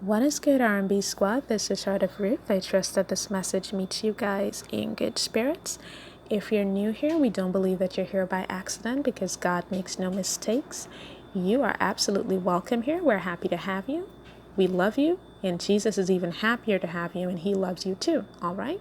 What is good, R&B squad? This is Heart of Ruth. I trust that this message meets you guys in good spirits. If you're new here, we don't believe that you're here by accident because God makes no mistakes. You are absolutely welcome here. We're happy to have you. We love you, and Jesus is even happier to have you, and he loves you too, all right?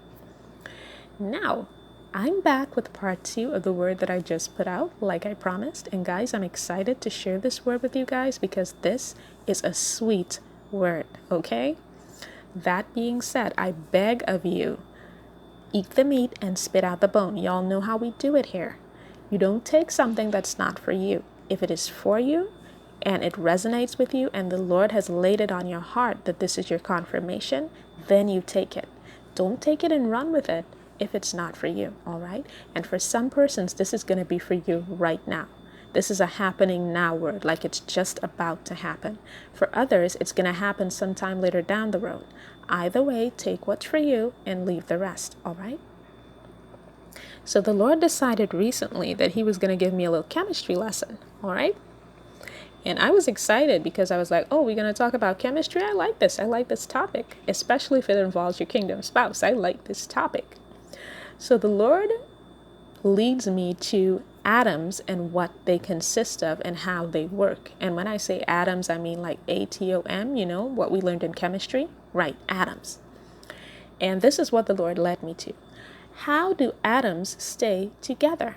Now, I'm back with part 2 of the word that I just put out, like I promised. And guys, I'm excited to share this word with you guys because this is a sweet word, okay? That being said, I beg of you, eat the meat and spit out the bone. Y'all know how we do it here. You don't take something that's not for you. If it is for you and it resonates with you and the Lord has laid it on your heart that this is your confirmation, then you take it. Don't take it and run with it if it's not for you, all right? And for some persons, this is going to be for you right now. This is a happening now word, like it's just about to happen. For others, it's going to happen sometime later down the road. Either way, take what's for you and leave the rest, all right? So the Lord decided recently that he was going to give me a little chemistry lesson, all right? And I was excited because I was like, oh, we're going to talk about chemistry? I like this. I like this topic, especially if it involves your kingdom spouse. I like this topic. So the Lord leads me to atoms and what they consist of and how they work. And when I say atoms, I mean like atom, you know, what we learned in chemistry. Right, atoms. And this is what the Lord led me to. How do atoms stay together?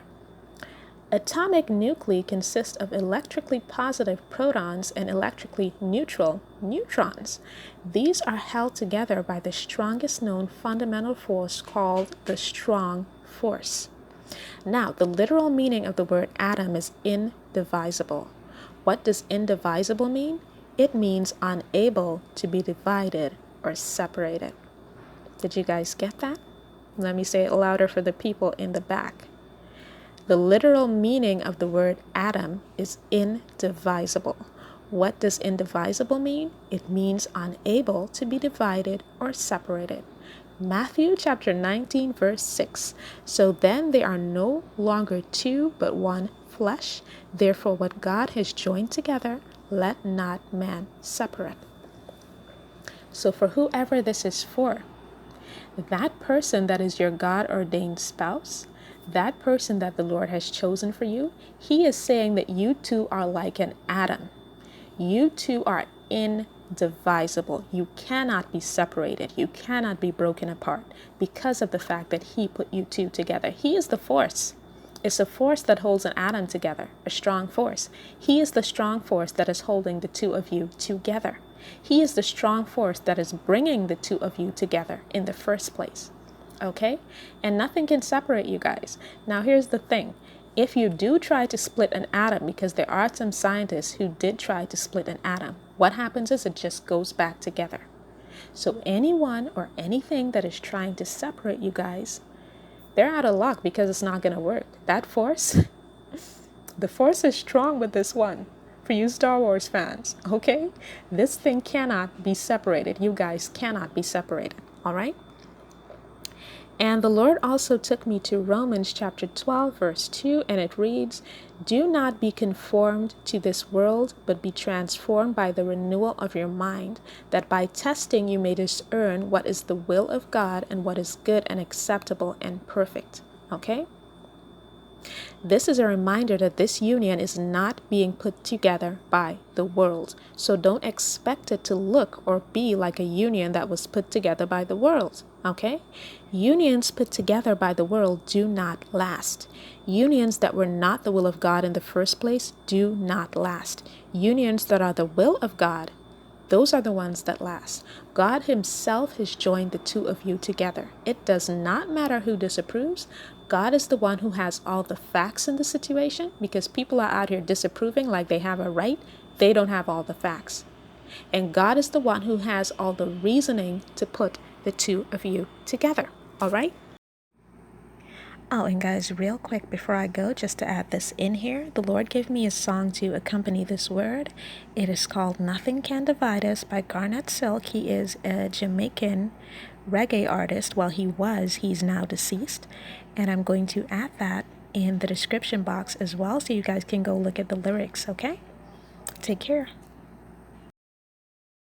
Atomic nuclei consist of electrically positive protons and electrically neutral neutrons. These are held together by the strongest known fundamental force called the strong force. Now, the literal meaning of the word atom is indivisible. What does indivisible mean? It means unable to be divided or separated. Did you guys get that? Let me say it louder for the people in the back. The literal meaning of the word atom is indivisible. What does indivisible mean? It means unable to be divided or separated. Matthew chapter 19, verse 6. So then they are no longer two, but one flesh. Therefore, what God has joined together, let not man separate. So for whoever this is for, that person that is your God-ordained spouse, that person that the Lord has chosen for you, he is saying that you two are like an atom. You two are indivisible. You cannot be separated. You cannot be broken apart because of the fact that he put you two together. He is the force. It's a force that holds an atom together, a strong force. He is the strong force that is holding the two of you together. He is the strong force that is bringing the two of you together in the first place. Okay? And nothing can separate you guys. Now, here's the thing. If you do try to split an atom, because there are some scientists who did try to split an atom, what happens is it just goes back together. So anyone or anything that is trying to separate you guys, they're out of luck because it's not going to work. That force, the force is strong with this one. For you Star Wars fans, okay? This thing cannot be separated. You guys cannot be separated, all right? And the Lord also took me to Romans chapter 12, verse 2, and it reads, do not be conformed to this world, but be transformed by the renewal of your mind, that by testing you may discern what is the will of God and what is good and acceptable and perfect. Okay? This is a reminder that this union is not being put together by the world. So don't expect it to look or be like a union that was put together by the world. Okay? Unions put together by the world do not last. Unions that were not the will of God in the first place do not last. Unions that are the will of God, those are the ones that last. God himself has joined the two of you together. It does not matter who disapproves. God is the one who has all the facts in the situation, because people are out here disapproving like they have a right. They don't have all the facts. And God is the one who has all the reasoning to put the two of you together. All right? Oh, and guys, real quick before I go, just to add this in here, the Lord gave me a song to accompany this word. It is called Nothing Can Divide Us by Garnet Silk. He is a Jamaican reggae artist. Well, he's now deceased. And I'm going to add that in the description box as well, so you guys can go look at the lyrics, okay? Take care.